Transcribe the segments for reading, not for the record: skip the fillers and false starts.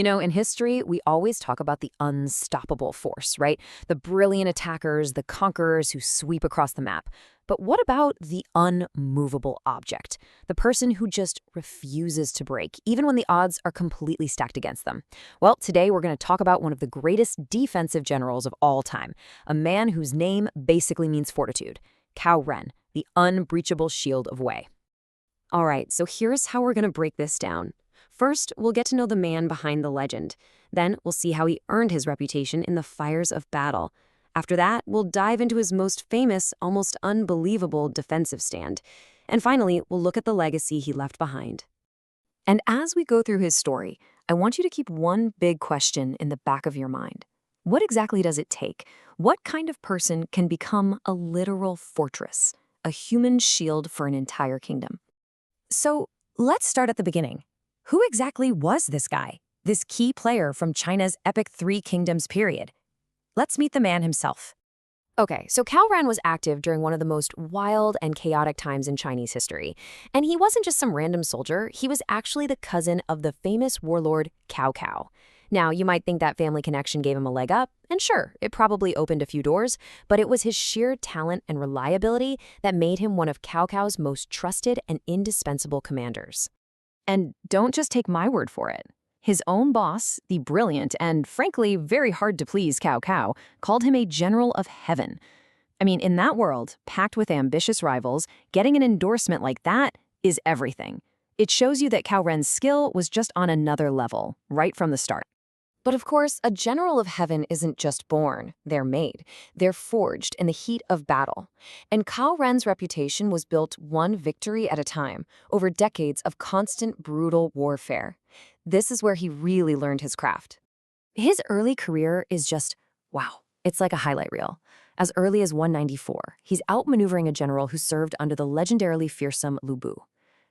You know, in history, we always talk about the unstoppable force, right? The brilliant attackers, the conquerors who sweep across the map. But what about the unmovable object? The person who just refuses to break, even when the odds are completely stacked against them. Well, today we're going to talk about one of the greatest defensive generals of all time, a man whose name basically means fortitude, Cao Ren, the unbreachable shield of Wei. All right, so here's how we're going to break this down. First, we'll get to know the man behind the legend. Then, we'll see how he earned his reputation in the fires of battle. After that, we'll dive into his most famous, almost unbelievable defensive stand. And finally, we'll look at the legacy he left behind. And as we go through his story, I want you to keep one big question in the back of your mind. What exactly does it take? What kind of person can become a literal fortress, a human shield for an entire kingdom? So, let's start at the beginning. Who exactly was this guy, this key player from China's epic Three Kingdoms period? Let's meet the man himself. Okay, so Cao Ren was active during one of the most wild and chaotic times in Chinese history. And he wasn't just some random soldier, he was actually the cousin of the famous warlord Cao Cao. Now, you might think that family connection gave him a leg up, and sure, it probably opened a few doors, but it was his sheer talent and reliability that made him one of Cao Cao's most trusted and indispensable commanders. And don't just take my word for it. His own boss, the brilliant and frankly very hard to please Cao Cao, called him a general of heaven. I mean, in that world, packed with ambitious rivals, getting an endorsement like that is everything. It shows you that Cao Ren's skill was just on another level, right from the start. But of course, a general of heaven isn't just born, they're made. They're forged in the heat of battle. And Cao Ren's reputation was built one victory at a time, over decades of constant brutal warfare. This is where he really learned his craft. His early career is just, wow, it's like a highlight reel. As early as 194, he's outmaneuvering a general who served under the legendarily fearsome Lu Bu.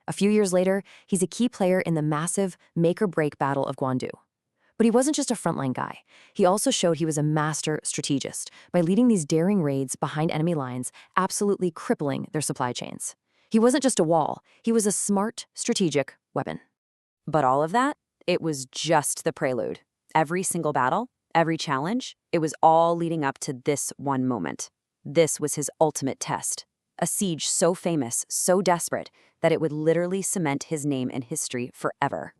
A few years later, he's a key player in the massive make-or-break Battle of Guandu. But he wasn't just a frontline guy. He also showed he was a master strategist by leading these daring raids behind enemy lines, absolutely crippling their supply chains. He wasn't just a wall, he was a smart, strategic weapon. But all of that, it was just the prelude. Every single battle, every challenge, it was all leading up to this one moment. This was his ultimate test. A siege so famous, so desperate, that it would literally cement his name in history forever.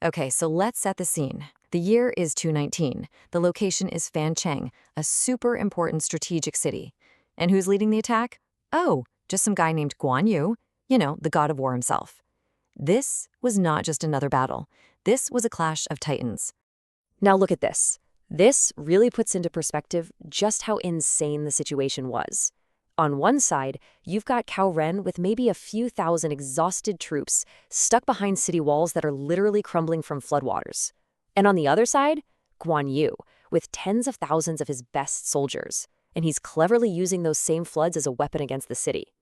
Okay, so let's set the scene. The year is 219. The location is Fancheng, a super important strategic city. And who's leading the attack? Oh, just some guy named Guan Yu, the god of war himself. This was not just another battle. This was a clash of titans. Now look at this. This really puts into perspective just how insane the situation was. On one side, you've got Cao Ren with maybe a few thousand exhausted troops stuck behind city walls that are literally crumbling from floodwaters. And on the other side, Guan Yu, with tens of thousands of his best soldiers. And he's cleverly using those same floods as a weapon against the city.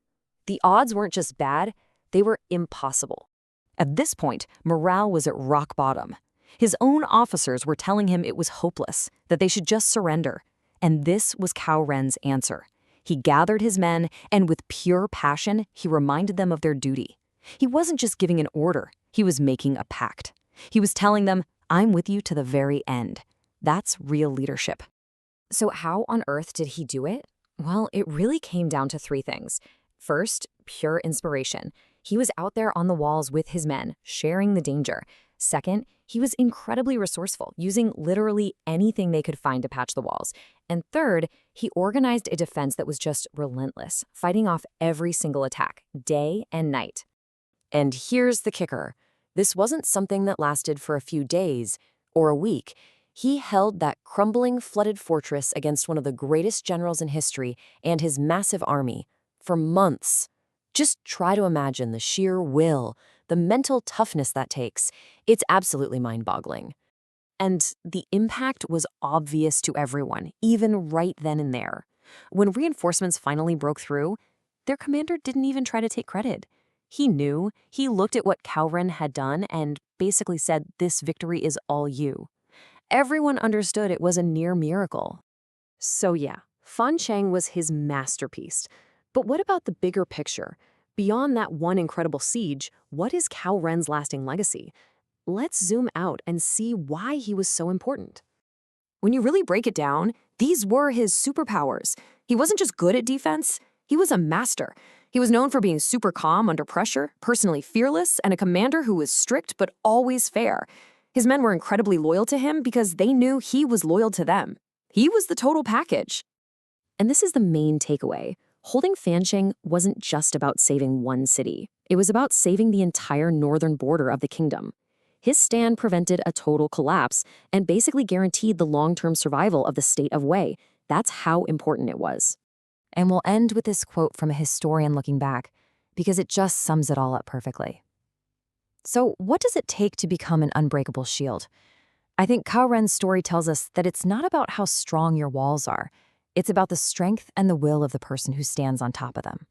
The odds weren't just bad, they were impossible. At this point, morale was at rock bottom. His own officers were telling him it was hopeless, that they should just surrender. And this was Cao Ren's answer. He gathered his men, and with pure passion, he reminded them of their duty. He wasn't just giving an order, he was making a pact. He was telling them, I'm with you to the very end. That's real leadership. So how on earth did he do it? Well, it really came down to three things. First, pure inspiration. He was out there on the walls with his men, sharing the danger. Second, he was incredibly resourceful, using literally anything they could find to patch the walls. And third, he organized a defense that was just relentless, fighting off every single attack, day and night. And here's the kicker. This wasn't something that lasted for a few days or a week. He held that crumbling, flooded fortress against one of the greatest generals in history and his massive army for months. Just try to imagine the sheer will, the mental toughness that takes. It's absolutely mind-boggling. And the impact was obvious to everyone, even right then and there. When reinforcements finally broke through, their commander didn't even try to take credit. He knew, he looked at what Cao Ren had done and basically said, this victory is all you. Everyone understood it was a near miracle. So yeah, Fancheng was his masterpiece. But what about the bigger picture? Beyond that one incredible siege, what is Cao Ren's lasting legacy? let's zoom out and see why he was so important. When you really break it down, these were his superpowers. He wasn't just good at defense, he was a master. He was known for being super calm under pressure, personally fearless, and a commander who was strict but always fair. His men were incredibly loyal to him because they knew he was loyal to them. He was the total package. And this is the main takeaway. Holding Fancheng wasn't just about saving one city. It was about saving the entire northern border of the kingdom. His stand prevented a total collapse and basically guaranteed the long-term survival of the state of Wei. That's how important it was. And we'll end with this quote from a historian looking back, because it just sums it all up perfectly. So what does it take to become an unbreakable shield? I think Cao Ren's story tells us that it's not about how strong your walls are. It's about the strength and the will of the person who stands on top of them.